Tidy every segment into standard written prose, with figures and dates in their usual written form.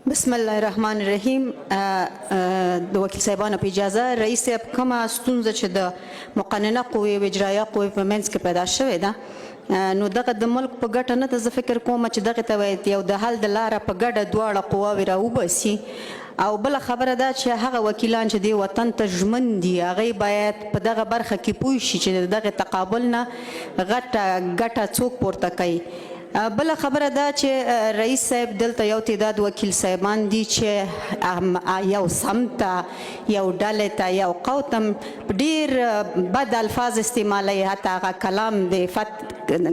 بسم الله الرحمن الرحیم. د وکیل صاحبانو په اجازه رئیس صاحب کومه ستونزه چې د مقننه قوې او اجرایه قوې په منځ کې پیدا شوې ده نو دغه د ملک په ګټه نه ده. زه فکر کوم چې دغه ته باید یو د حل د لاره په ګډه دواړه قواوې راوباسي. او بله خبره ده چې هغه وکیلان چې د وطن ته ژمن دي هغوی باید په دغه برخه کې پوه شي چې دغه تقابل نه غټه ګټه څوک پورته کوي. بله خبره ده چې رئیس صاحب دلته یو تعداد وکیل صاحبان دي چې یو سمت ته یو ډلې ته یو قوم ته ډېر بد الفاظ استعمالوي، حتی هغه کلام د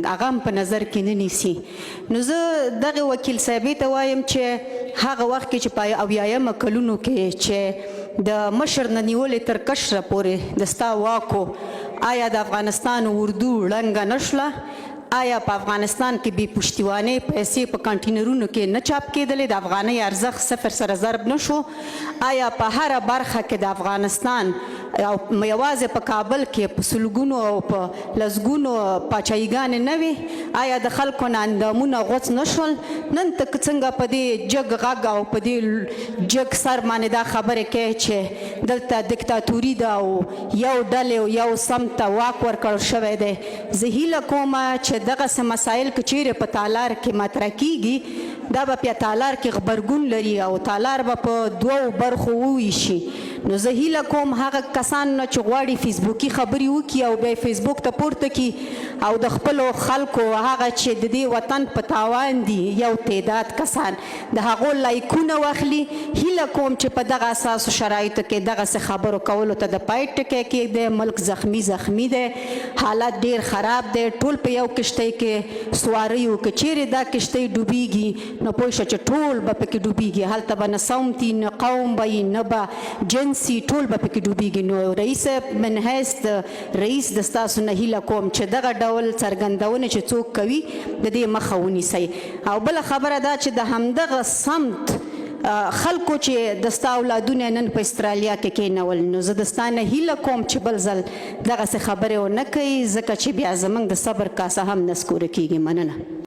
هغه هم په نظر کې نه نیسي. نو زه دغه وکیل صاحبې ته وایم چې هغه وخت کې چې په اویایمه کلونو کې چې د مشر نه نیولې تر کشره پورې د ستا واکو آیا د افغانستان اردو ړنګه نه شوله؟ آیا په افغانستان کې بې پشتیوانۍ پیسې په کانټینرونو کې نه چاپ کېدلې؟ د افغانۍ ارزښت صفر سره ضرب نه شو؟ آیا په هره برخه کې د افغانستان او یوازې په کابل کې په سلګونو او په لسګونو پاچاهیګانې نه وي؟ آیا د خلکو نه اندامونه غوڅ نه شول؟ نن ته څنګه په دې جګ غږ او په دې جګ سر باندې دا خبرې کوي چې دلته دیکتاتوري ده او یو ډلې او یو سمت ته واک ورکړل شوی دی؟ زه هیله کوم چې دغسې مسایل که چیرې په تالار کې مطرح کیږي دا به په تالار کې غبرګون لري او تالار به په دوو برخو وویشي. نو زه هیله کوم هغه کسان نه چې غواړي فیسبوکي خبرې وکړي او بیا فیسبوک ته پورته کړي او د خپلو خلکو هغه چې د دې وطن په تاوان دي یو تعداد کسان د هغو لایکونه واخلي. هیله کوم چې په دغه اساسو شرایطو کې دغسې خبرو کولو ته د پای ټکی کېږدي. ملک زخمی دی، حالت ډیر خراب دی، ټول په یو کشتۍ کې سواری و. که چیرې دا کشتۍ ډوبیږي نو پوه شه چې ټول به پکې ډوبیږي. هلته به نه صومتي نه قوم به وي نه به جنسي، ټول به پکې ډوبیږي. نو رئیس من حیث د رئیس د ستاسو نه هیله کوم چې دغه ډول څرګندونې چې څوک کوي د دې مخه ونیسئ. او بله خبره دا چې د همدغه سمت خلکو چې د ستا اولادونه نن په استرالیا کې کېنول، نو زه د ستا نه هیله کوم چې بل ځل دغسې خبرې ونه کوي، ځکه چې بیا زموږ د صبر کاسه هم نسکوره کېږي. مننه.